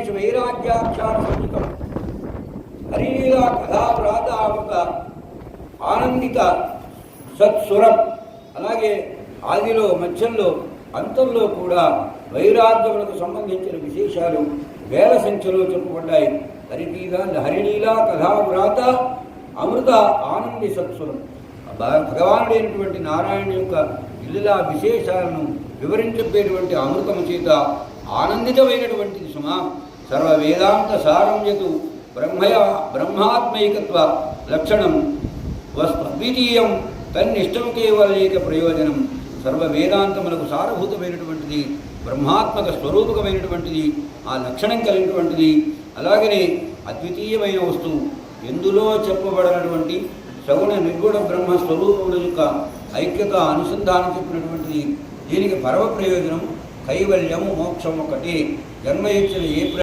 గణేష్ వైరాగ్యాఖ్యాన సంయుతం హరిలీలా కథావ్రాతామృత ఆనందిత సత్సురం. అలాగే ఆదిలో, మధ్యంలో, అంతంలో కూడా వైరాగ్యములకు సంబంధించిన విశేషాలు వేల సంఖ్యలో చెప్పబడ్డాయి. హరిలీలా కథావ్రాత అమృత ఆనంది సత్సురం. భగవానుడైనటువంటి నారాయణ యొక్క లీలా విశేషాలను వివరించబోయేటువంటి అమృతము చేత ఆనందితమైనటువంటిది సుమా. సర్వ వేదాంత సారంయతు బ్రహ్మాత్మైకత్వ లక్షణం వస్తు అద్వితీయం తన్నిష్టం కేవలేక ప్రయోజనం. సర్వ వేదాంతములకు సారభూతమైనటువంటిది, బ్రహ్మాత్మక స్వరూపకమైనటువంటిది, ఆ లక్షణం కలిగినటువంటిది, అలాగనే అద్వితీయమైన వస్తువు. ఎందులో చెప్పబడినటువంటి సగుణ నిర్గుణ బ్రహ్మ స్వరూపముల యొక్క ఐక్యత అనుసంధానం చెప్పినటువంటిది. దీనికి పరమ ప్రయోజనం కైవల్యము, మోక్షం ఒకటి. జన్మ ఇచ్చిన ఏ